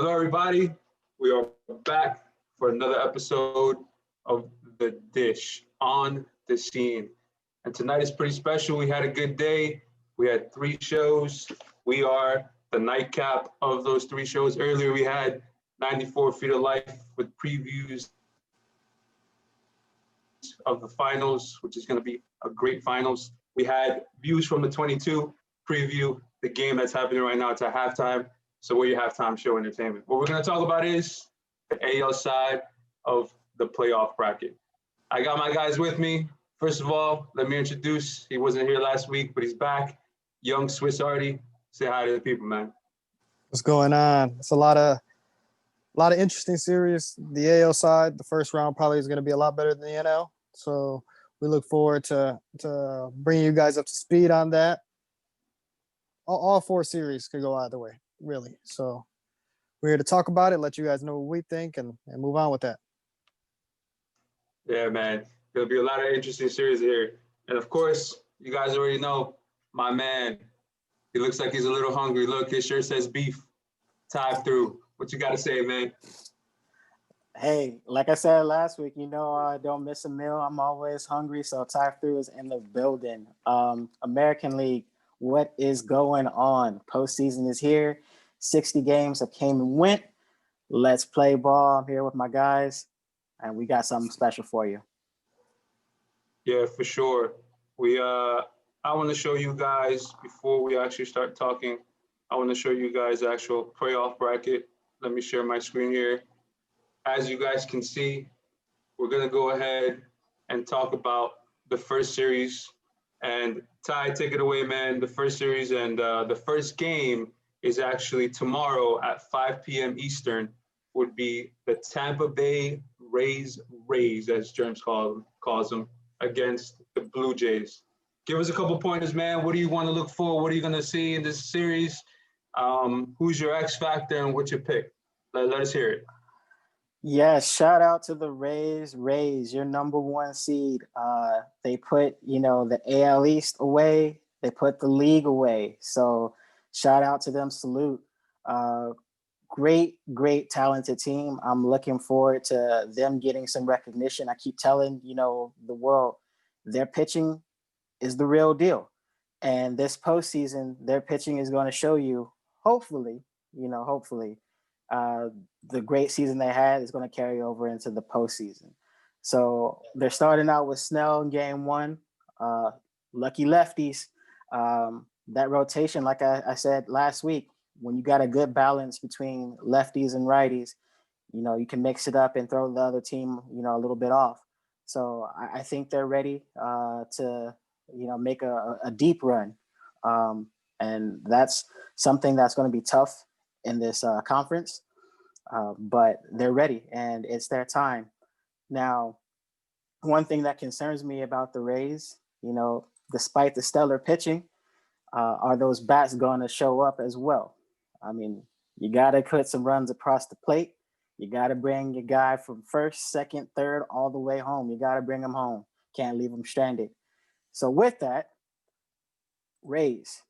Hello, everybody. We are back for another episode of The Dish on the Scene. And tonight is pretty special. We had a good day. We had three shows. We are the nightcap of those three shows. Earlier, we had 94 Feet of Life with previews of the finals, which is going to be a great finals. We had views from the 22 preview, the game that's happening right now. It's at halftime. So we're your halftime show entertainment. What we're going to talk about is the AL side of the playoff bracket. I got my guys with me. First of all, let me introduce, he wasn't here last week, but he's back. Young Swiss Artie. Say hi to the people, man. What's going on? It's a lot of interesting series. The AL side, the first round probably is going to be a lot better than the NL. So we look forward to bringing you guys up to speed on that. All four series could go either way, really. So we're here to talk about it, let you guys know what we think, and move on with that. Yeah, man. There'll be a lot of interesting series here. And of course, you guys already know my man. He looks like he's a little hungry. Look, his shirt says beef. Time through. What you got to say, man? Hey, like I said last week, I don't miss a meal. I'm always hungry, so Time Through is in the building. American League, what is going on? Postseason is here. 60 games have came and went. Let's play ball. I'm here with my guys, and we got something special for you. Yeah, for sure. I want to show you guys, before we actually start talking, I want to show you guys the actual playoff bracket. Let me share my screen here. As you guys can see, we're going to go ahead and talk about the first series. And Ty, take it away, man. The first series and the first game is actually tomorrow at 5 p.m. Eastern, would be the Tampa Bay Rays, as Germs calls them, against the Blue Jays. Give us a couple pointers, man. What do you want to look for? What are you going to see in this series? Who's your X factor and what's your pick? Let us hear it. Yeah, shout out to the Rays. Rays, your number one seed. They put, the AL East away. They put the league away. So shout out to them. Salute. Great, talented team. I'm looking forward to them getting some recognition. I keep telling, the world, their pitching is the real deal. And this postseason, their pitching is going to show you, hopefully, the great season they had is going to carry over into the postseason. So they're starting out with Snell in game one. Lucky lefties. That rotation, like I said last week, when you got a good balance between lefties and righties, you can mix it up and throw the other team, a little bit off. So I think they're ready to, make a deep run. And that's something that's going to be tough in this conference. But they're ready and it's their time. Now, one thing that concerns me about the Rays, despite the stellar pitching, are those bats going to show up as well? I mean, you got to put some runs across the plate. You got to bring your guy from first, second, third, all the way home. You got to bring him home. Can't leave him stranded. So with that, Rays,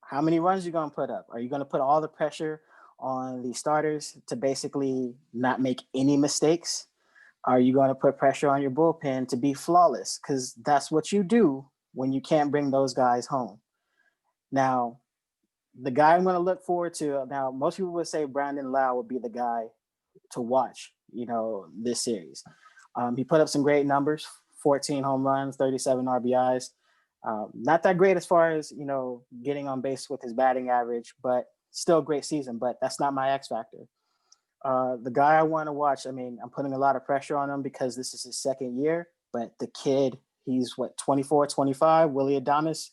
how many runs are you going to put up? Are you going to put all the pressure on the starters to basically not make any mistakes? Are you going to put pressure on your bullpen to be flawless? Because that's what you do when you can't bring those guys home. Now, the guy I'm going to look forward to, now most people would say Brandon Lowe would be the guy to watch, this series. He put up some great numbers, 14 home runs, 37 RBIs. Not that great as far as, getting on base with his batting average, but still a great season, but that's not my X factor. The guy I want to watch, I'm putting a lot of pressure on him because this is his second year, but the kid, he's 24, 25, Willy Adames.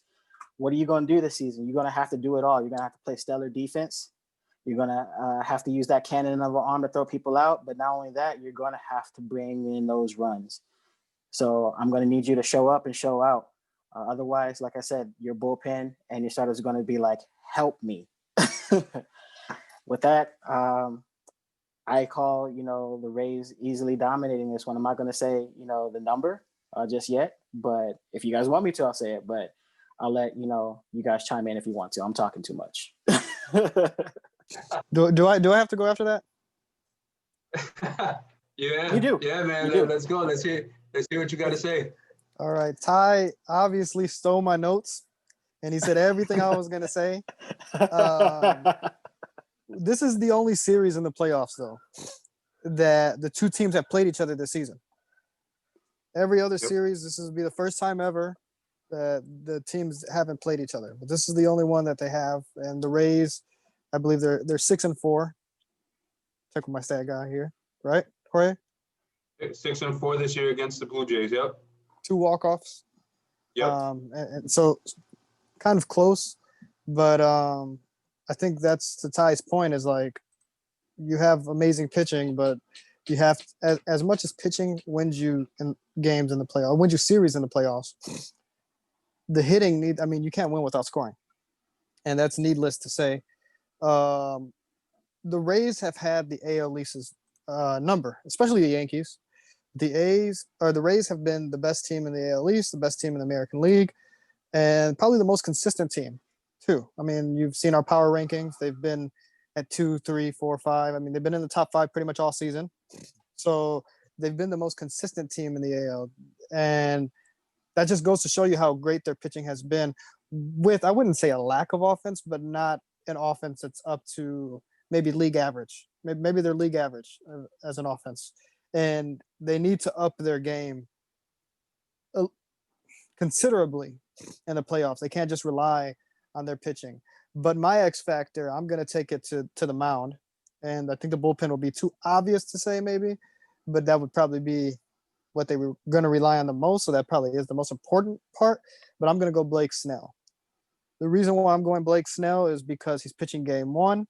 What are you going to do this season? You're going to have to do it all. You're going to have to play stellar defense. You're going to have to use that cannon of an arm to throw people out. But not only that, you're going to have to bring in those runs. So I'm going to need you to show up and show out. Otherwise, like I said, your bullpen and your starters are going to be like, help me. With that, I call, the Rays easily dominating this one. I'm not going to say, the number just yet. But if you guys want me to, I'll say it. But I'll let you guys chime in if you want to. I'm talking too much. Do I have to go after that? Yeah, You do. yeah, man. You do. Let's go. Let's hear what you got to say. All right. Ty obviously stole my notes, and he said everything I was gonna say. This is the only series in the playoffs, though, that the two teams have played each other this season. Every other series, this will be the first time ever that the teams haven't played each other. But this is the only one that they have. And the Rays, I believe they're 6-4. Check with my stat guy here, right, Jorge? 6-4 this year against the Blue Jays. Yep. 2 walk-offs. Yep. And so kind of close, but I think that's to Ty's point is like you have amazing pitching, but you have as much as pitching wins you in games in the playoffs, wins you series in the playoffs. The hitting you can't win without scoring, and that's needless to say. The Rays have had the AL East's number, especially the Yankees. The Rays have been the best team in the AL East, the best team in the American League, and probably the most consistent team too. I mean, you've seen our power rankings. They've been at 2, 3, 4, 5. I mean, they've been in the top 5 pretty much all season. So they've been the most consistent team in the AL. And that just goes to show you how great their pitching has been with, I wouldn't say a lack of offense, but not an offense that's up to maybe league average. Maybe they're league average as an offense. And they need to up their game considerably in the playoffs. They can't just rely on their pitching. But my X factor, I'm going to take it to the mound. And I think the bullpen will be too obvious to say maybe, but that would probably be what they were going to rely on the most. So that probably is the most important part. But I'm going to go Blake Snell. The reason why I'm going Blake Snell is because he's pitching game 1.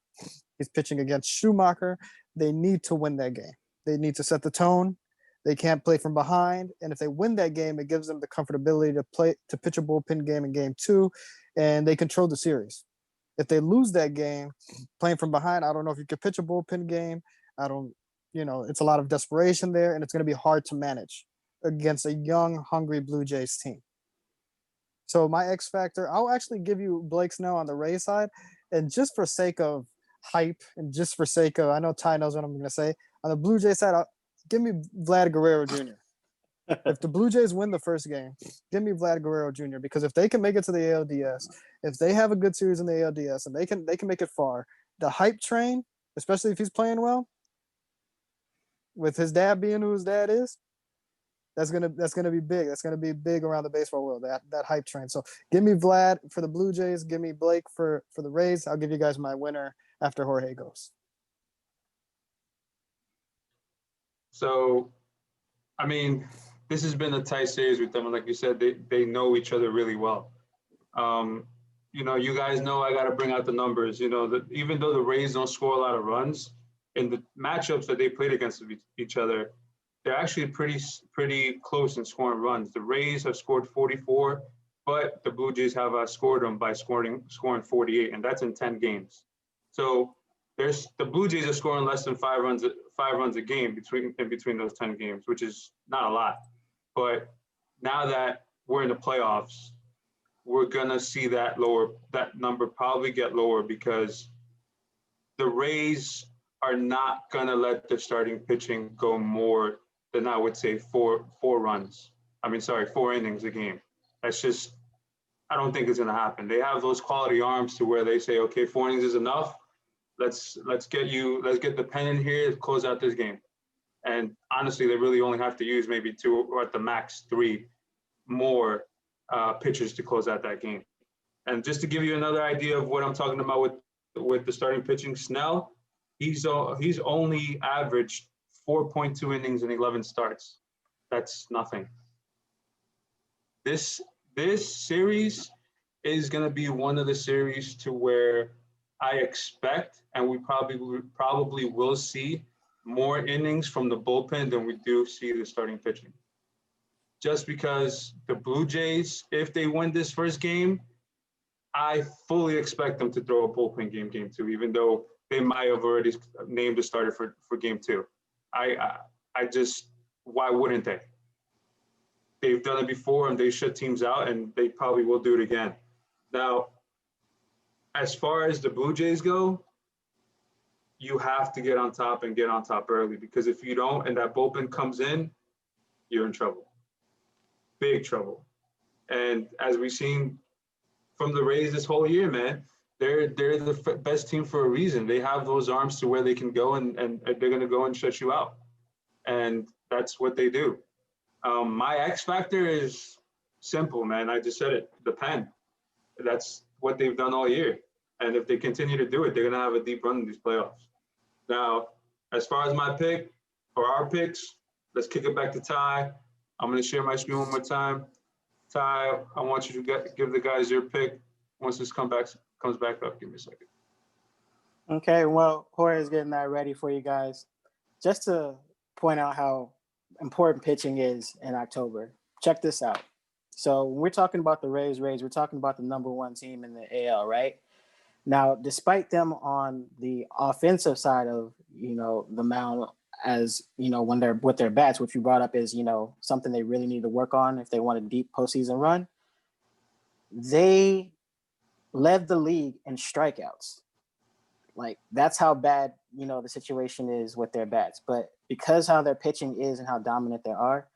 He's pitching against Schumacher. They need to win that game. They need to set the tone. They can't play from behind. And if they win that game, it gives them the comfortability to pitch a bullpen game in game 2, and they control the series. If they lose that game, playing from behind, I don't know if you could pitch a bullpen game. It's a lot of desperation there, and it's going to be hard to manage against a young, hungry Blue Jays team. So my X factor, I'll actually give you Blake Snell on the Rays side. And just for sake of hype and just for sake of, I know Ty knows what I'm going to say, on the Blue Jays side, give me Vlad Guerrero Jr. If the Blue Jays win the first game, give me Vlad Guerrero Jr. Because if they can make it to the ALDS, if they have a good series in the ALDS and they can make it far, the hype train, especially if he's playing well, with his dad being who his dad is, that's gonna be big. That's gonna be big around the baseball world. That hype train. So give me Vlad for the Blue Jays. Give me Blake for the Rays. I'll give you guys my winner after Jorge goes. So, I mean, this has been a tight series with them. And like you said, they know each other really well. You guys know I got to bring out the numbers. Even though the Rays don't score a lot of runs, in the matchups that they played against each other, they're actually pretty close in scoring runs. The Rays have scored 44, but the Blue Jays have outscored them by scoring 48, and that's in 10 games. So the Blue Jays are scoring less than 5 runs a game between those 10 games, which is not a lot. But now that we're in the playoffs, we're gonna see that number probably get lower because the Rays are not gonna let their starting pitching go more than, I would say, 4 innings a game. That's just, I don't think it's gonna happen. They have those quality arms to where they say, okay, 4 innings is enough. Let's get the pen in here to close out this game. And honestly, they really only have to use maybe 2 or at the max 3 more pitchers to close out that game. And just to give you another idea of what I'm talking about with the starting pitching, Snell, he's only averaged 4.2 innings in 11 starts. That's nothing. This series is going to be one of the series to where I expect, and we probably will see more innings from the bullpen than we do see the starting pitching. Just because the Blue Jays, if they win this first game, I fully expect them to throw a bullpen game 2, even though they might have already named a starter for game 2. Why wouldn't they? They've done it before and they shut teams out, and they probably will do it again. Now, as far as the Blue Jays go, you have to get on top and get on top early, because if you don't and that bullpen comes in, you're in trouble. Big trouble. And as we've seen from the Rays this whole year, man, they're the best team for a reason. They have those arms to where they can go and they're going to go and shut you out. And that's what they do. My X factor is simple, man. I just said it, the pen. That's what they've done all year. And if they continue to do it, they're going to have a deep run in these playoffs. Now, as far as my pick or our picks, let's kick it back to Ty. I'm going to share my screen one more time. Ty, I want you to give the guys your pick. Once this comes back up, give me a second. Okay, well, Jorge is getting that ready for you guys. Just to point out how important pitching is in October, check this out. So when we're talking about the Rays, we're talking about the number one team in the AL, right? Now, despite them on the offensive side of, the mound, as, when they're with their bats, which you brought up is, something they really need to work on if they want a deep postseason run, they led the league in strikeouts. Like, that's how bad, the situation is with their bats. But because how their pitching is and how dominant they are,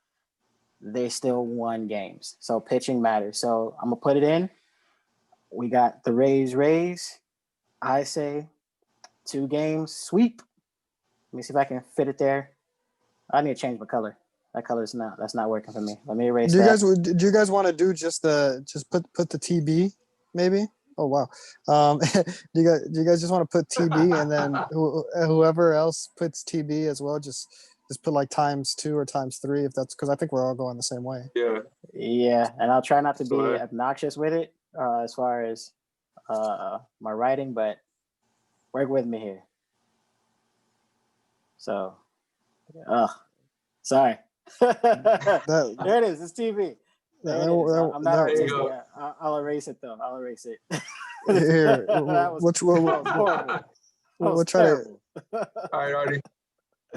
they still won games. So pitching matters. So I'm going to put it in. We got the Rays. I say 2 games sweep. Let me see if I can fit it there. I need to change my color. That's not working for me. Let me erase that. Do you guys want to do just put the TB maybe? Oh wow. Do you guys just want to put TB and then whoever else puts TB as well, just put like ×2 or ×3 if that's, because I think we're all going the same way. Yeah, and I'll try not to be obnoxious with it as far as my writing, but work with me here. So, sorry. There it is. It's TV. I'm not artistic. I'll erase it though. I'll erase it. Here, we'll try to. All right, Artie.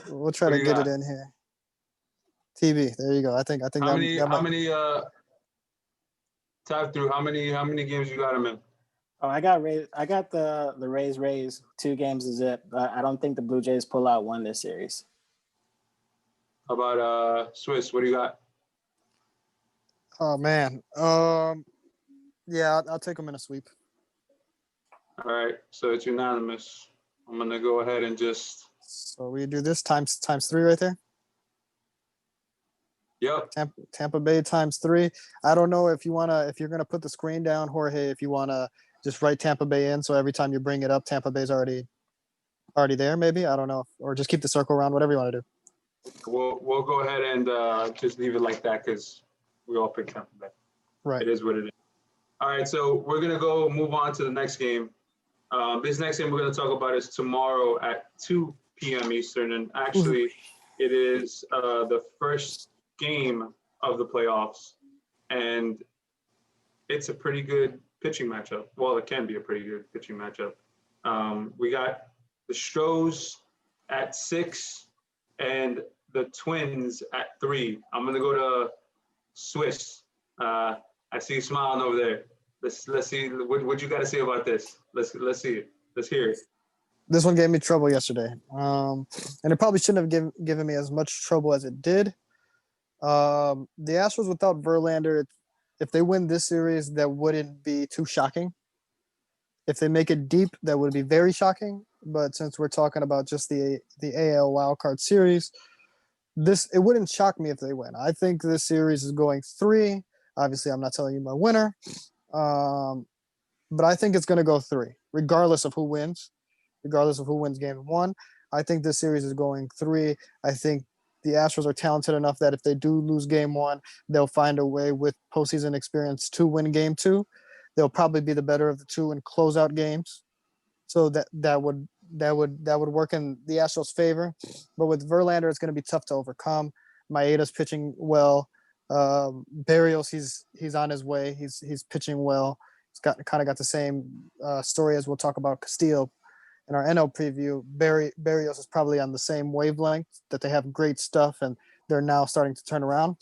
We'll try to get it in here. TV. There you go. I think. How many? Tap through. How many games you got him in? Oh, I got the Rays 2 games to zip. But I don't think the Blue Jays pull out one this series. How about Swiss? What do you got? Oh man. Yeah, I'll take them in a sweep. All right, so it's unanimous. I'm gonna go ahead and just. So we do this ×3 right there. Yep. Tampa Bay ×3. I don't know if you're gonna put the screen down, Jorge. If you wanna just write Tampa Bay in, so every time you bring it up, Tampa Bay's already there. Maybe, I don't know, or just keep the circle around. Whatever you want to do. We'll go ahead and just leave it like that because we all picked Tampa Bay. Right. It is what it is. All right, so we're gonna move on to the next game. This next game we're gonna talk about is tomorrow at 2 p.m. Eastern, and actually, it is the first game of the playoffs, and it's a pretty good pitching matchup. Well, it can be a pretty good pitching matchup. We got the Stros at 6 and the Twins at 3. I'm going to go to Swiss. I see you smiling over there. Let's see what you got to say about this. Let's see it. Let's hear it. This one gave me trouble yesterday, and it probably shouldn't have given me as much trouble as it did. The Astros without Verlander, if they win this series, that wouldn't be too shocking. If they make it deep, that would be very shocking. But since we're talking about just the AL wildcard series, it wouldn't shock me if they win. I think this series is going 3. Obviously, I'm not telling you my winner, but I think it's going to go 3, regardless of who wins. Regardless of who wins game 1, I think this series is going 3. I think the Astros are talented enough that if they do lose game 1, they'll find a way with postseason experience to win game 2. They'll probably be the better of the 2 and close out games. So that would work in the Astros' favor. But with Verlander, it's going to be tough to overcome. Maeda's pitching well. Berrios, he's on his way. He's pitching well. He's kind of got the same story as we'll talk about Castillo in our NL preview. Berrios is probably on the same wavelength, that they have great stuff and they're now starting to turn around.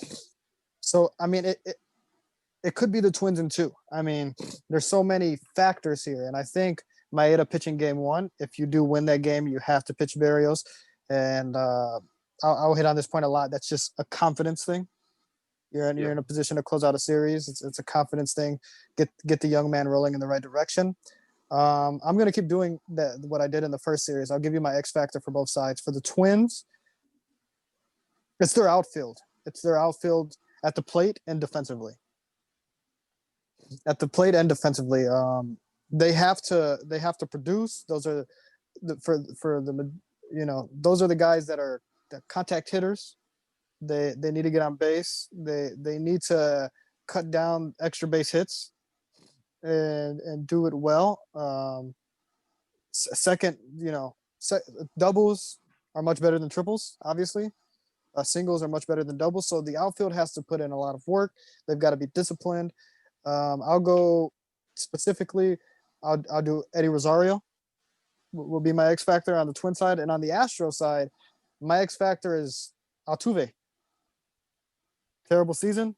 So, I mean, it could be the Twins in 2. I mean, there's so many factors here. And I think Maeda pitching game 1. If you do win that game, you have to pitch Berrios. And I'll hit on this point a lot. That's just a confidence thing. You're in a position to close out a series. It's a confidence thing. Get the young man rolling in the right direction. I'm going to keep doing what I did in the first series. I'll give you my X factor for both sides. For the Twins, it's their outfield. It's their outfield at the plate and defensively. At the plate and defensively, they have to produce. Those are those are the guys that are the contact hitters. They need to get on base. They need to cut down extra base hits and do it well. Second, doubles are much better than triples, obviously. Singles are much better than doubles. So the outfield has to put in a lot of work. They've got to be disciplined. I'll go specifically. I'll do Eddie Rosario will be my X factor on the Twin side, and on the Astro side, my X factor is Altuve. Terrible season.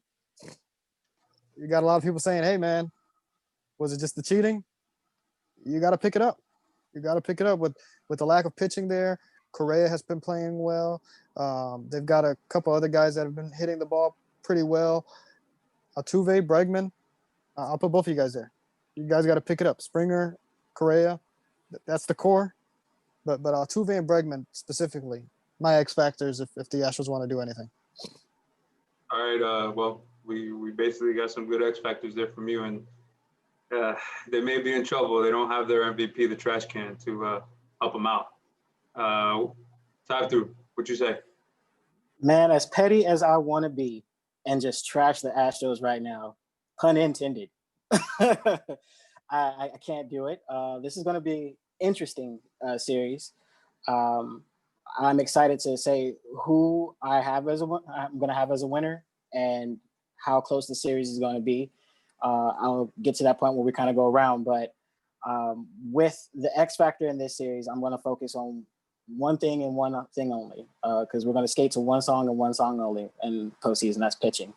You got a lot of people saying, "Hey, man, was it just the cheating?" You got to pick it up. You got to pick it up with the lack of pitching there. Correa has been playing well. They've got a couple other guys that have been hitting the ball pretty well. Altuve, Bregman. I'll put both of you guys there. You guys got to pick it up. Springer, Correa, that's the core. But Altuve and Bregman specifically, my X factors if the Astros want to do anything. All right. Well, we basically got some good X factors there from you, and they may be in trouble. They don't have their MVP, the trash can, to help them out. Taftu, what'd you say? Man, as petty as I want to be and just trash the Astros right now, pun intended, I can't do it. This is going to be interesting series. I'm excited to say who I'm going to have as a winner and how close the series is going to be. I'll get to that point where we kind of go around, but with the X factor in this series, I'm going to focus on one thing and one thing only, because we're going to skate to one song and one song only in postseason. That's pitching.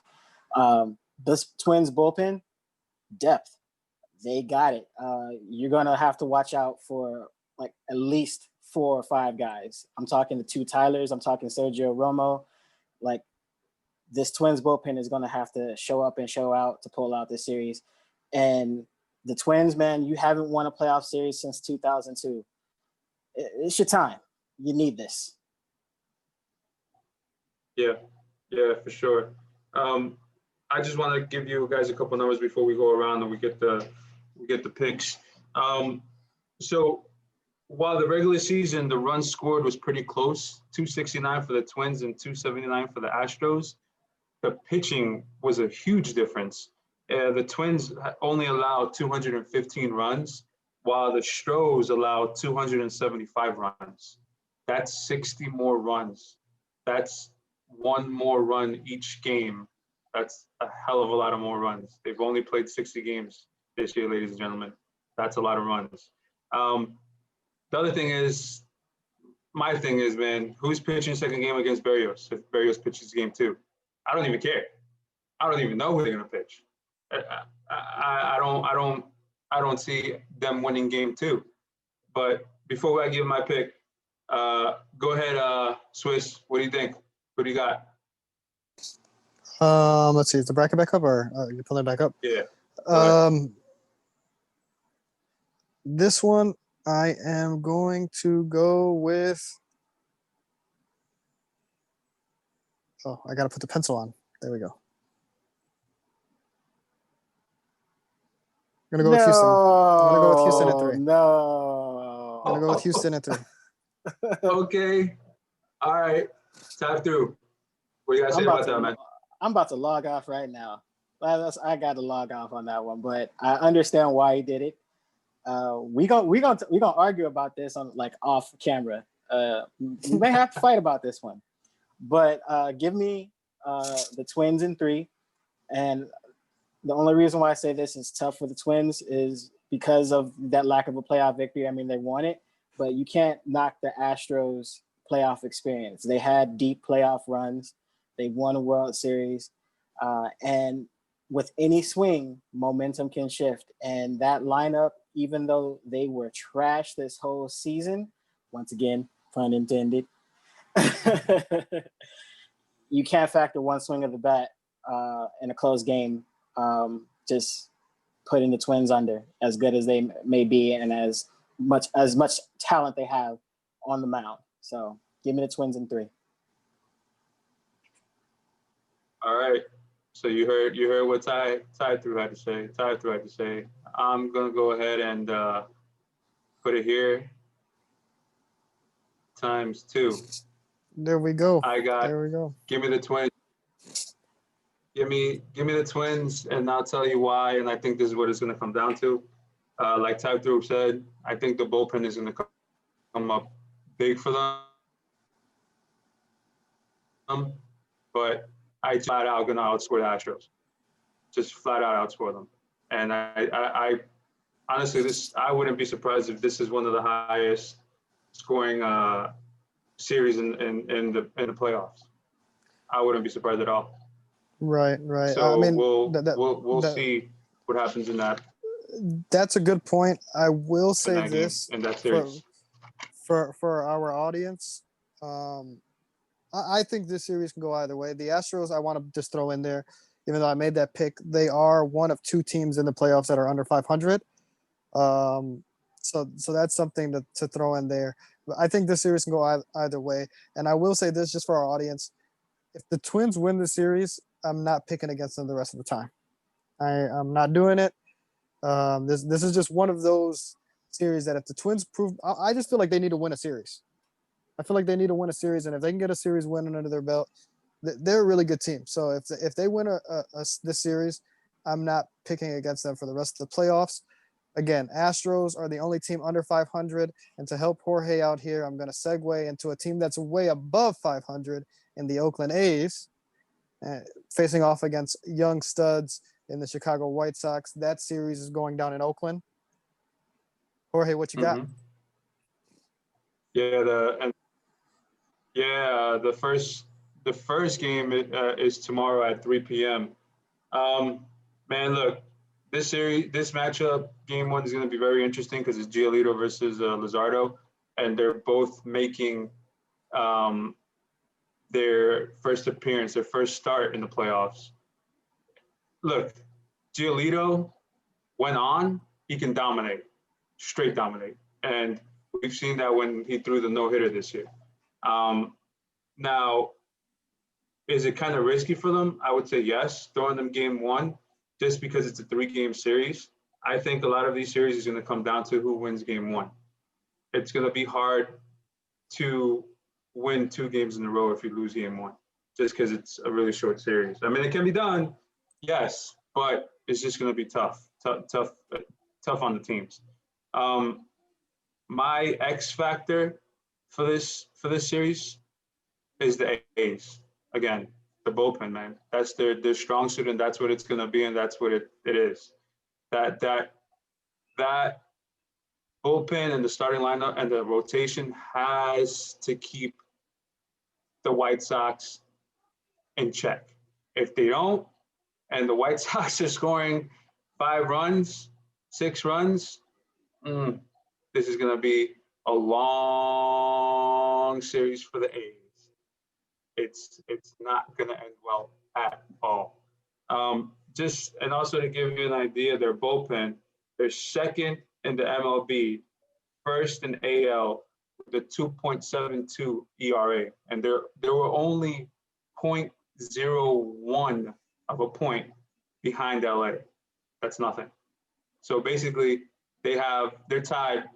This Twins bullpen, depth. They got it. You're going to have to watch out for like at least 4 or 5 guys. I'm talking the 2 Tylers. I'm talking Sergio Romo. Like, this Twins bullpen is going to have to show up and show out to pull out this series. And the Twins, man, you haven't won a playoff series since 2002. It's your time. You need this. Yeah, for sure. I just want to give you guys a couple numbers before we go around and we get the picks. So while the regular season, the runs scored was pretty close, 269 for the Twins and 279 for the Astros, the pitching was a huge difference. The Twins only allowed 215 runs, while the Stros allowed 275 runs. That's 60 more runs. That's 1 more run each game. That's a hell of a lot of more runs. They've only played 60 games this year, ladies and gentlemen. That's a lot of runs. The other thing is, my thing is, man, who's pitching second game against Berrios if Berrios pitches game 2? I don't even care. I don't even know who they're gonna pitch. I don't see them winning game 2. But before I give my pick, go ahead, Swiss. What do you think? What do you got? Let's see. Is the bracket back up or you pulling it back up? Yeah. This one I am going to go with. Oh, I got to put the pencil on. There we go. I'm going to go with Houston. I'm going to go with Houston at 3. No. I'm going to go with Houston at 3. Okay. All right. Time through. What do you guys say about that, man? I'm about to log off right now. I got to log off on that one, but I understand why he did it. We gonna argue about this on like off camera. We may have to fight about this one, but give me the Twins in 3. And the only reason why I say this is tough for the Twins is because of that lack of a playoff victory. I mean, they won it, but you can't knock the Astros playoff experience. They had deep playoff runs. They won a World Series, and with any swing, momentum can shift. And that lineup even though they were trash this whole season, once again, pun intended, you can't factor one swing of the bat in a close game. Just putting the Twins under, as good as they may be and as much talent they have on the mound. So give me the Twins in 3. All right. So you heard what Ty threw had to say. I'm gonna go ahead and put it here times 2. There we go. There we go. Give me the Twins. Give me the Twins, and I'll tell you why. And I think this is what it's gonna come down to. Like Ty Throop said, I think the bullpen is gonna come up big for them. But I flat out gonna outscore the Astros. Just flat out outscore them. And I honestly, I wouldn't be surprised if this is one of the highest scoring series in the playoffs. I wouldn't be surprised at all. Right. So I mean, we'll see what happens in that. That's a good point. I will say this in that series for our audience. I think this series can go either way. The Astros, I want to just throw in there, even though I made that pick, they are one of 2 teams in the playoffs that are under 500. So that's something to throw in there. But I think this series can go either way. And I will say this just for our audience. If the Twins win the series, I'm not picking against them the rest of the time. I'm not doing it. This is just one of those series that if the Twins prove, I just feel like they need to win a series. I feel like they need to win a series, and if they can get a series win under their belt, they're a really good team. So if they win this series, I'm not picking against them for the rest of the playoffs. Again, Astros are the only team under 500, and to help Jorge out here, I'm going to segue into a team that's way above 500 in the Oakland A's, facing off against young studs in the Chicago White Sox. That series is going down in Oakland. Jorge, what you got? The first game is tomorrow at 3 p.m. Man, look, this matchup, game 1 is going to be very interesting because it's Giolito versus Luzardo, and they're both making their first appearance, their first start in the playoffs. Look, Giolito, when he can dominate, straight dominate, and we've seen that when he threw the no-hitter this year. Now, is it kind of risky for them? I would say yes, throwing them game 1, just because it's a 3-game series. I think a lot of these series is going to come down to who wins game 1. It's going to be hard to win 2 games in a row if you lose game 1, just because it's a really short series. I mean, it can be done, yes, but it's just going to be tough on the teams. My X factor for this series is the A's. Again, the bullpen, man. That's their strong suit, and that's what it's going to be, and that's what it is. That bullpen and the starting lineup and the rotation has to keep the White Sox in check. If they don't, and the White Sox are scoring 5 runs, 6 runs, this is going to be a long series for the A's. It's not going to end well at all. And also to give you an idea, their bullpen, they're second in the MLB, first in AL with a 2.72 ERA, and there were only 0.01 of a point behind LA. That's nothing. So basically, they're tied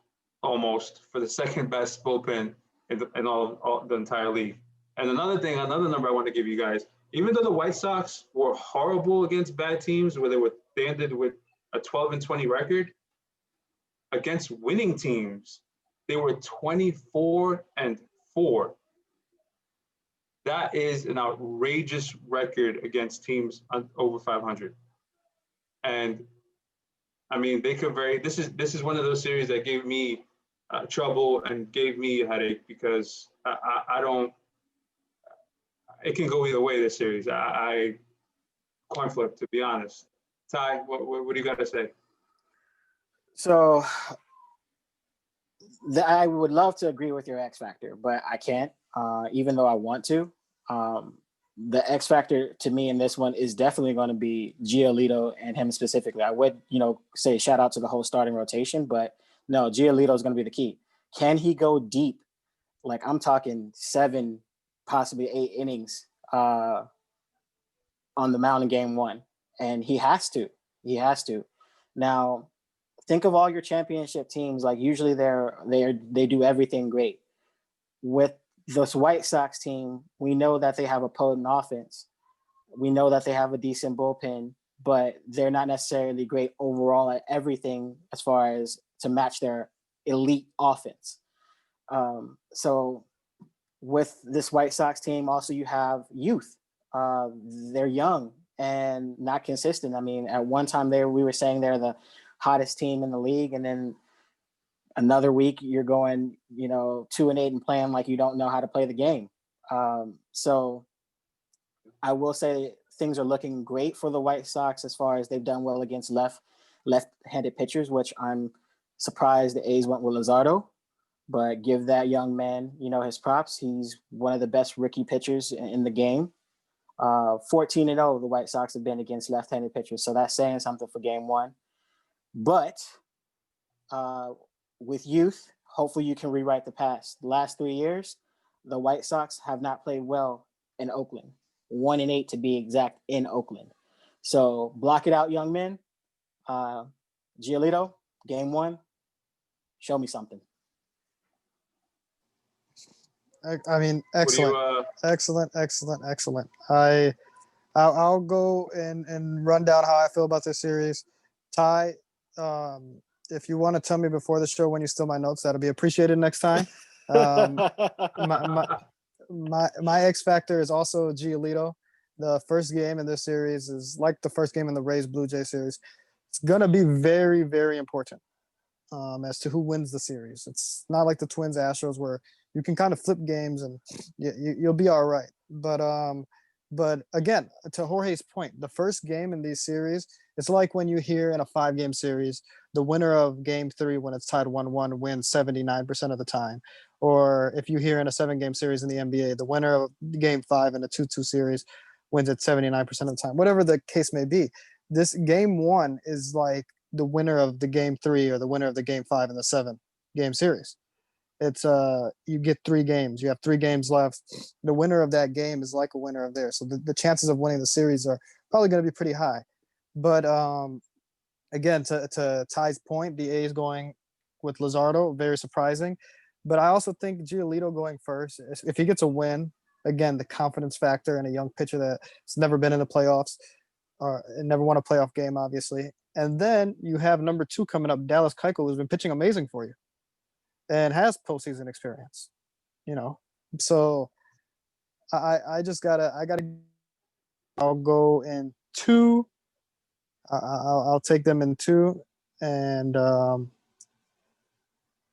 almost for the second best bullpen in all the entire league. And another number I want to give you guys, even though the White Sox were horrible against bad teams, where they ended with a 12-20 record, against winning teams, they were 24-4. That is an outrageous record against teams over 500. And I mean, this is one of those series that gave me trouble and gave me a headache because I don't. It can go either way, this series. I coin flip, to be honest. Ty, what do you got to say? So I would love to agree with your X factor, but I can't, even though I want to. The X factor to me in this one is definitely going to be Giolito and him specifically. I would, say shout out to the whole starting rotation, but no, Giolito is going to be the key. Can he go deep? Like I'm talking 7, possibly 8 innings on the mound in game 1, and he has to. He has to. Now, think of all your championship teams. Like usually they do everything great. With this White Sox team, we know that they have a potent offense. We know that they have a decent bullpen, but they're not necessarily great overall at everything as far as to match their elite offense. So with this White Sox team, also you have youth. They're young and not consistent. I mean, at one time we were saying they're the hottest team in the league, and then another week you're going 2-8 and playing like you don't know how to play the game. So I will say things are looking great for the White Sox as far as they've done well against left-handed pitchers, which I'm surprised the A's went with Luzardo, but give that young man his props. He's one of the best rookie pitchers in the game. 14-0 the White Sox have been against left-handed pitchers, so that's saying something for game 1. But with youth, hopefully you can rewrite the past. The last 3 years, the White Sox have not played well in Oakland. 1-8 to be exact in Oakland. So block it out, young men. Giolito, game 1, show me something. I mean, excellent, excellent. I'll go and run down how I feel about this series. Ty, if you want to tell me before the show when you steal my notes, that'll be appreciated next time. My X factor is also Giolito. The first game in this series is like the first game in the Rays Blue Jay series. It's gonna be very, very important as to who wins the series. It's not like the Twins Astros where you can kind of flip games and you'll be all right. But again, to Jorge's point, the first game in these series, it's like when you hear in a 5-game series, the winner of game 3 when it's tied 1-1 wins 79% of the time. Or if you hear in a 7-game series in the NBA, the winner of game 5 in a 2-2 series wins at 79% of the time, whatever the case may be. This game 1 is like the winner of the game 3 or the winner of the game 5 in the 7-game series. It's you get 3 games. You have 3 games left. The winner of that game is like a winner of theirs. So the chances of winning the series are probably going to be pretty high. But again, to Ty's point, the A's going with Luzardo, very surprising. But I also think Giolito going first, if he gets a win, again, the confidence factor and a young pitcher that's never been in the playoffs or never won a playoff game, obviously. And then you have number 2 coming up, Dallas Keuchel, who's been pitching amazing for you and has postseason experience, So I gotta. I'll go in 2. I'll take them in 2, and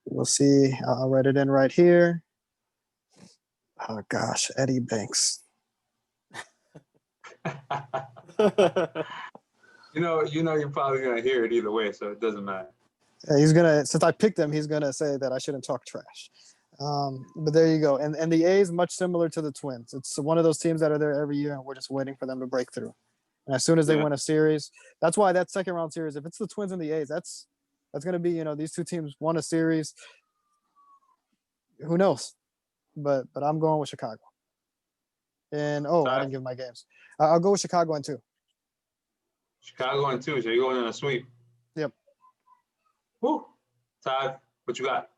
we'll see. I'll write it in right here. Oh gosh, Eddie Banks. You're probably gonna hear it either way, so it doesn't matter. Yeah, since I picked him, he's gonna say that I shouldn't talk trash. But there you go. And the A's much similar to the Twins. It's one of those teams that are there every year, and we're just waiting for them to break through. And as soon as they win a series, that's why that second round series, if it's the Twins and the A's, that's going to be, these 2 teams won a series. Who knows? But I'm going with Chicago. And I didn't give my games. I'll go with Chicago in 2. Chicago in 2, so you're going in a sweep. Yep. Woo. Todd, what you got?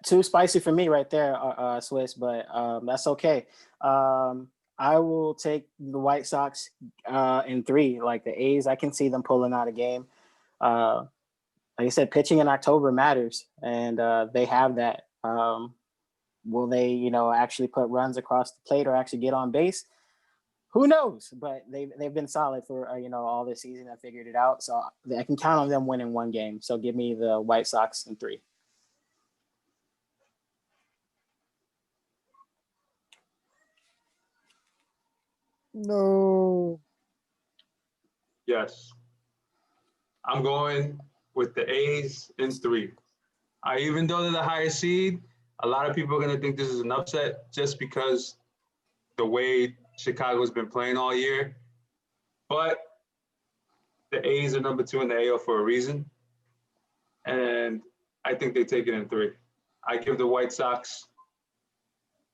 Too spicy for me right there, Swiss, but that's okay. I will take the White Sox in 3. Like the A's, I can see them pulling out a game. Like I said, pitching in October matters, and they have that. Will they, actually put runs across the plate or actually get on base? Who knows? But they've been solid for all this season. I figured it out, so I can count on them winning 1 game. So give me the White Sox in 3. No. Yes. I'm going with the A's in 3. Even though they're the higher seed, a lot of people are going to think this is an upset just because the way Chicago's been playing all year. But the A's are number 2 in the AL for a reason. And I think they take it in 3. I give the White Sox,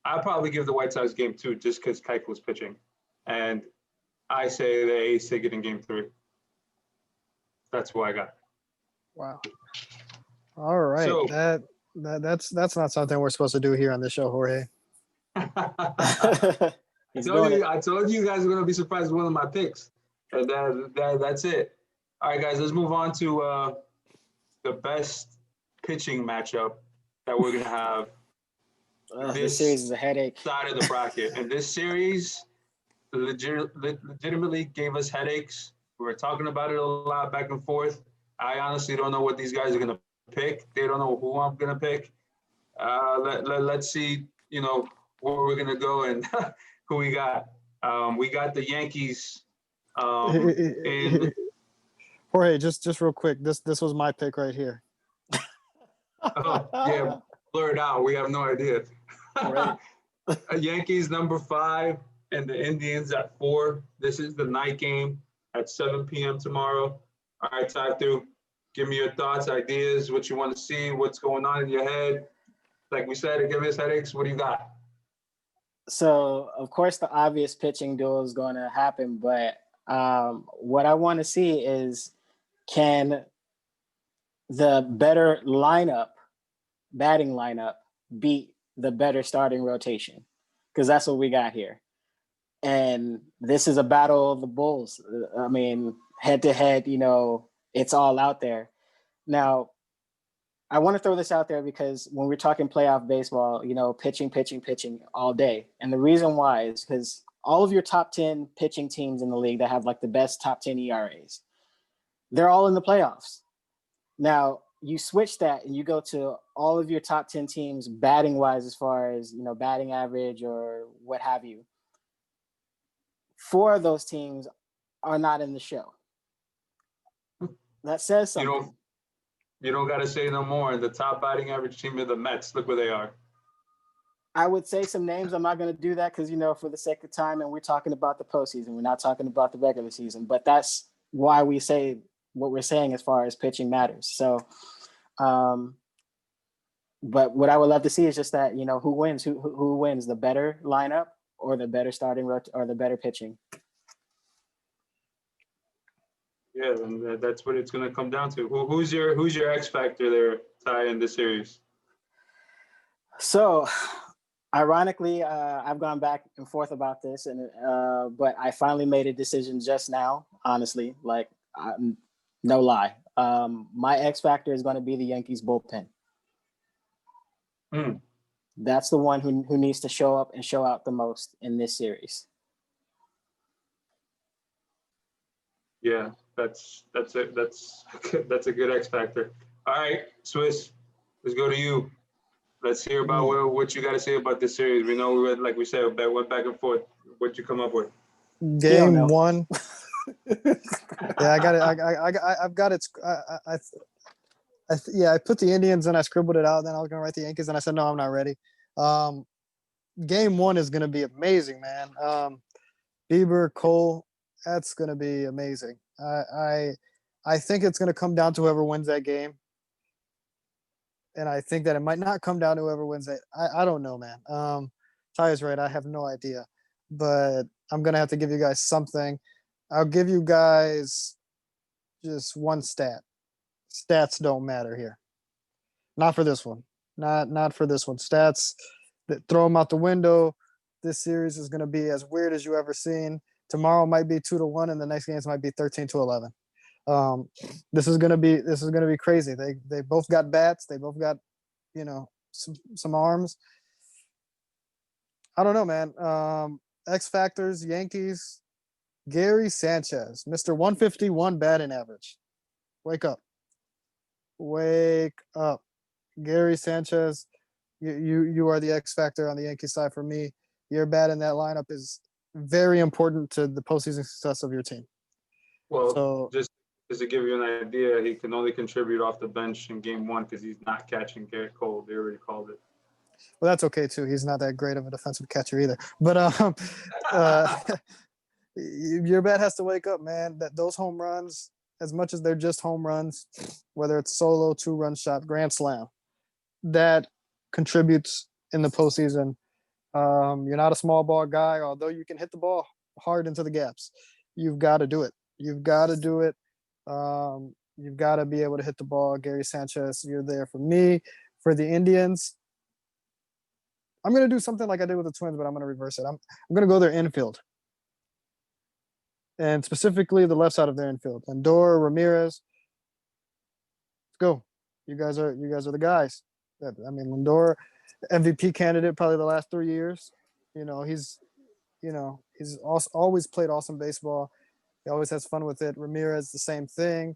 I'll probably give the White Sox game 2 just because Keuchel's pitching. And I say the A's take it in game 3. That's who I got. Wow. All right. So- That's not something we're supposed to do here on this show, Jorge. He's doing it. I told you guys were going to be surprised with one of my picks. And that's it. All right, guys, let's move on to the best pitching matchup that we're going to have This series is a headache. side of the bracket. And this series legitimately gave us headaches. We were talking about it a lot back and forth. I honestly don't know what these guys are going to pick. They don't know who I'm going to pick. Let's see, where we're going to go and who we got. We got the Yankees. And Jorge, just real quick. This was my pick right here. yeah, blur it out. We have no idea. Right. Yankees number 5 and the Indians at 4. This is the night game at 7 p.m. tomorrow. All right, Tatu, give me your thoughts, ideas, what you want to see, what's going on in your head. Like we said, give us headaches. What do you got? So, of course, the obvious pitching duel is going to happen, but what I want to see is, can the better batting lineup, beat the better starting rotation? Because that's what we got here. And this is a battle of the bulls. I mean, head to head, it's all out there. Now, I want to throw this out there because when we're talking playoff baseball, pitching all day. And the reason why is because all of your top 10 pitching teams in the league that have like the best top 10 ERAs, they're all in the playoffs. Now, you switch that and you go to all of your top 10 teams batting wise, as far as, batting average or what have you. 4 of those teams are not in the show. That says something. You don't got to say no more. The top batting average team are the Mets. Look where they are. I would say some names. I'm not going to do that because, for the sake of time, and we're talking about the postseason. We're not talking about the regular season. But that's why we say what we're saying as far as pitching matters. So, but what I would love to see is just that, who wins? Who wins, the better lineup or the better starting or the better pitching? Yeah, and that's what it's going to come down to. Who's your X factor there, Ty, in this series? So, ironically, I've gone back and forth about this, but I finally made a decision just now. Honestly, no lie, my X factor is going to be the Yankees bullpen. That's the one who needs to show up and show out the most in this series. Yeah, that's it. That's a good X factor. All right, Swiss, let's go to you. Let's hear about what you got to say about this series. We know like we said, went back and forth. What'd you come up with? Game 1. Yeah, I got it. I've got it. I put the Indians and I scribbled it out. Then I was gonna write the Yankees and I said no, I'm not ready. Game 1 is gonna be amazing, man. Bieber, Cole, that's gonna be amazing. I think it's gonna come down to whoever wins that game, and I think that it might not come down to whoever wins it. I don't know, man. Ty is right. I have no idea, but I'm gonna have to give you guys something. I'll give you guys just one stat. Stats don't matter here. Not for this one. Not for this one. Stats, throw them out the window. This series is going to be as weird as you ever seen. Tomorrow might be 2-1, and the next games might be 13-11. This is going to be crazy. They both got bats. They both got, some arms. I don't know, man. X factors, Yankees. Gary Sanchez, Mr. 151 batting average. Wake up. Gary Sanchez, you are the X factor on the Yankee side for me. Your bat in that lineup is very important to the postseason success of your team. Well, So just just to give you an idea, he can only contribute off the bench in game one because he's not catching Garrett Cole. They already called it. Well, that's okay too. He's not that great of a defensive catcher either. But your bat has to wake up, man. That those home runs, as much as they're just home runs, whether it's solo, 2-run shot, grand slam, that contributes in the postseason. You're not a small ball guy, although you can hit the ball hard into the gaps. You've got to do it. You've got to do it. You've got to be able to hit the ball. Gary Sanchez, you're there for me. For the Indians, I'm going to do something like I did with the Twins, but I'm going to reverse it. I'm going to go their infield. And specifically the left side of their infield. Lindor, Ramirez. Let's go. You guys are the guys. I mean, Lindor, MVP candidate probably the last 3 years. He's always played awesome baseball. He always has fun with it. Ramirez, the same thing.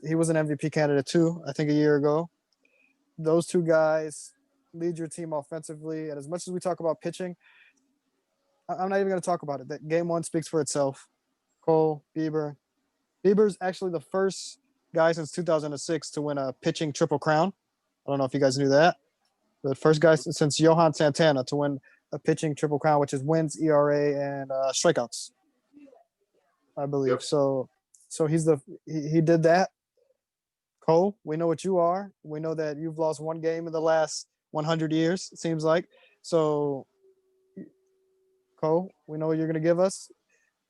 He was an MVP candidate too, I think a year ago. Those two guys lead your team offensively. And as much as we talk about pitching, I'm not even going to talk about it. That game one speaks for itself. Cole, Bieber. Bieber's actually the first guy since 2006 to win a pitching triple crown. I don't know if you guys knew that. The first guy since Johan Santana to win a pitching triple crown, which is wins, ERA, and strikeouts, I believe. Yep. So he did that. Cole, we know what you are. We know that you've lost one game in the last 100 years, it seems like. So, Cole, we know what you're going to give us.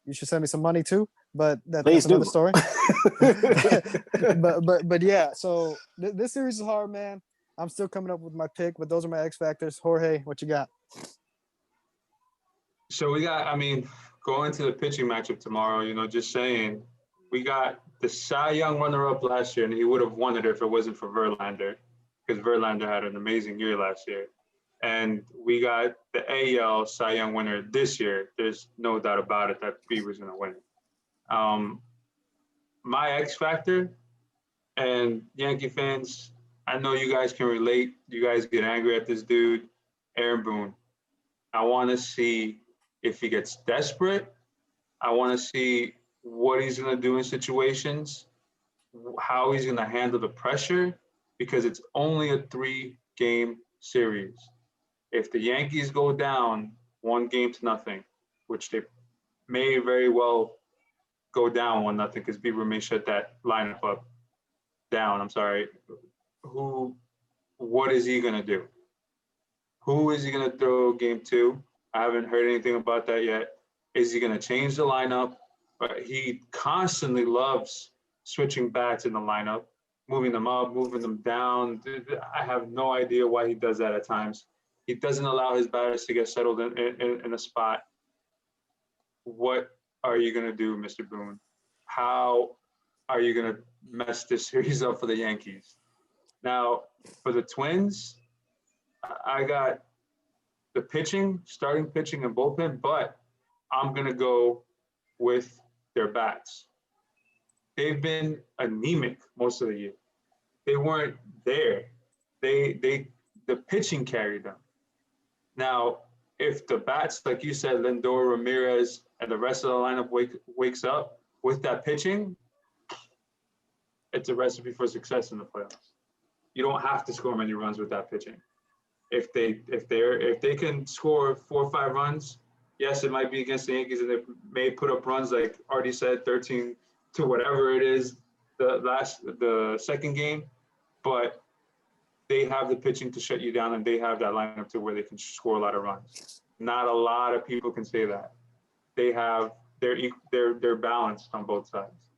You should send me some money too, but that's another story. but yeah, so this series is hard, man. I'm still coming up with my pick, but those are my X factors. Jorge, what you got? So we got, going to the pitching matchup tomorrow, just saying, we got the Cy Young runner-up last year, and he would have won it if it wasn't for Verlander, because Verlander had an amazing year last year. And we got the AL Cy Young winner this year. There's no doubt about it that Bieber's going to win it. My X factor, and Yankee fans, I know you guys can relate. You guys get angry at this dude, Aaron Boone. I want to see if he gets desperate. I want to see what he's going to do in situations, how he's going to handle the pressure, because it's only a 3-game series. If the Yankees go down 1-0, which they may very well go down 1-0 because Bieber may shut that lineup up down. I'm sorry. What is he going to do? Who is he going to throw game 2? I haven't heard anything about that yet. Is he going to change the lineup? But he constantly loves switching bats in the lineup, moving them up, moving them down. I have no idea why he does that at times. He doesn't allow his batters to get settled in a spot. What are you going to do, Mr. Boone? How are you going to mess this series up for the Yankees? Now, for the Twins, I got the pitching, starting pitching and bullpen, but I'm going to go with their bats. They've been anemic most of the year. They weren't there. The pitching carried them. Now, if the bats, like you said, Lindor, Ramirez, and the rest of the lineup wakes up with that pitching, it's a recipe for success in the playoffs. You don't have to score many runs with that pitching. If they can score 4 or 5 runs, yes, it might be against the Yankees, and they may put up runs like Artie said, 13 to whatever it is, the second game, but they have the pitching to shut you down, and they have that lineup to where they can score a lot of runs. Not a lot of people can say that. They're balanced on both sides,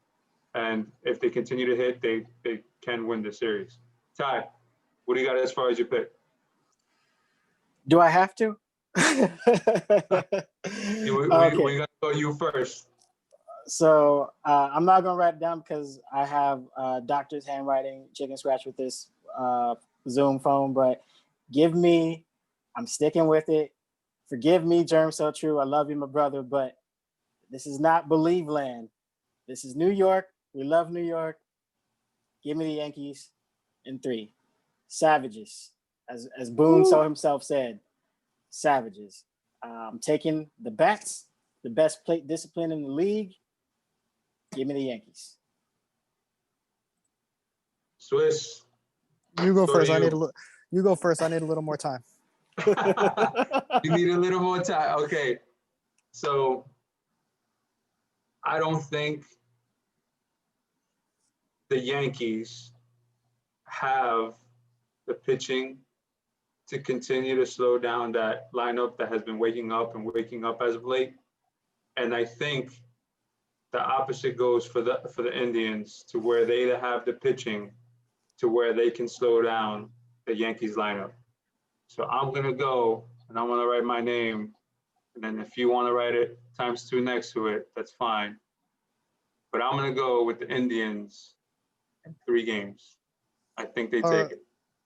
and if they continue to hit, they can win the series. Ty, what do you got as far as your pick? Do I have to? We got to go you first. So I'm not going to write it down because I have doctor's handwriting, chicken scratch with this Zoom phone, but I'm sticking with it. Forgive me, Germ So True. I love you, my brother, but this is not Believe Land. This is New York. We love New York. Give me the Yankees in 3. Savages. As Boone so himself said, Savages. I'm taking the bats, the best plate discipline in the league. Give me the Yankees. Swiss. You go So first. do I need a you. little. You go first. I need a little more time. You need a little more time. Okay. So I don't think the Yankees have the pitching to continue to slow down that lineup that has been waking up as of late. And I think the opposite goes for the Indians, to where they have the pitching to where they can slow down the Yankees lineup. So I'm gonna go and I'm gonna write my name. And then if you want to write it ×2 next to it, that's fine. But I'm gonna go with the Indians in 3 games. I think they take it.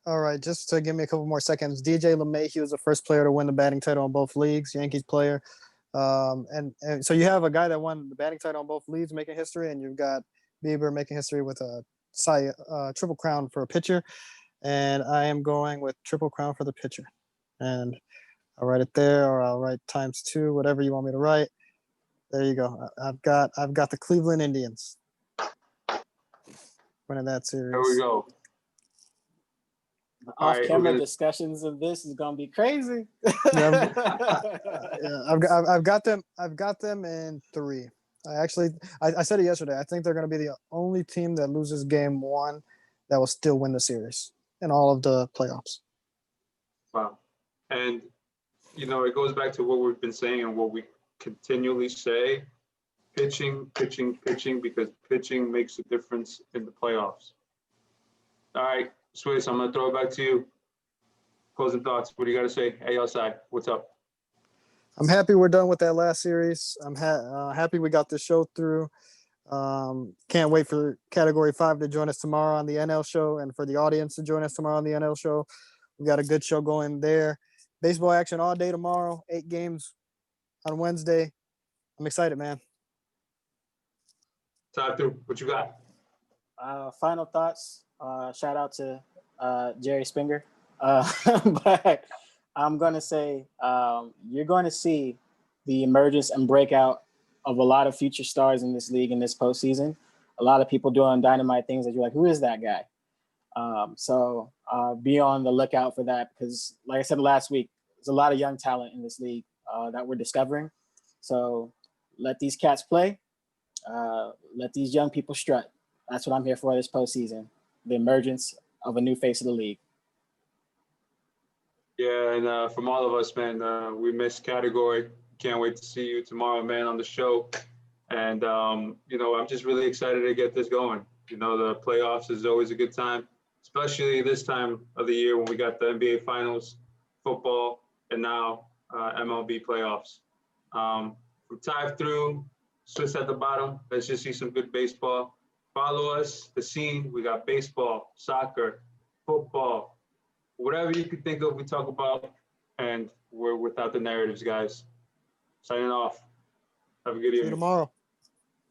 All right, just to give me a couple more seconds. DJ LeMahieu was the first player to win the batting title in both leagues, Yankees player. And so you have a guy that won the batting title on both leagues making history, and you've got Bieber making history with a triple crown for a pitcher. And I am going with triple crown for the pitcher. And I'll write it there, or I'll write ×2, whatever you want me to write. There you go. I've got the Cleveland Indians winning that series. There we go. Off-camera discussions of this is gonna be crazy. Yeah, I've got them. I've got them in 3. I said it yesterday. I think they're going to be the only team that loses game 1 that will still win the series in all of the playoffs. Wow. And, it goes back to what we've been saying and what we continually say, pitching, because pitching makes a difference in the playoffs. All right, Swiss, I'm going to throw it back to you. Closing thoughts. What do you got to say? AL side, what's up? I'm happy we're done with that last series. I'm happy we got this show through. Can't wait for Category 5 to join us tomorrow on the NL show, and for the audience to join us tomorrow on the NL show. We got a good show going there. Baseball action all day tomorrow, 8 games on Wednesday. I'm excited, man. Talk through. What you got? Final thoughts. Shout out to Jerry Springer. But I'm going to say you're going to see the emergence and breakout of a lot of future stars in this league in this postseason. A lot of people doing dynamite things that you're like, who is that guy? So be on the lookout for that, because like I said last week, there's a lot of young talent in this league that we're discovering. So let these cats play. Let these young people strut. That's what I'm here for this postseason, the emergence of a new face of the league. Yeah, and from all of us, man, we missed Category. Can't wait to see you tomorrow, man, on the show. And, I'm just really excited to get this going. The playoffs is always a good time, especially this time of the year when we got the NBA Finals, football, and now MLB playoffs. From Tive through, Swiss at the bottom. Let's just see some good baseball. Follow us, The Scene. We got baseball, soccer, football, whatever you can think of, we talk about, and we're without the narratives, guys. Signing off. Have a good evening. See you tomorrow.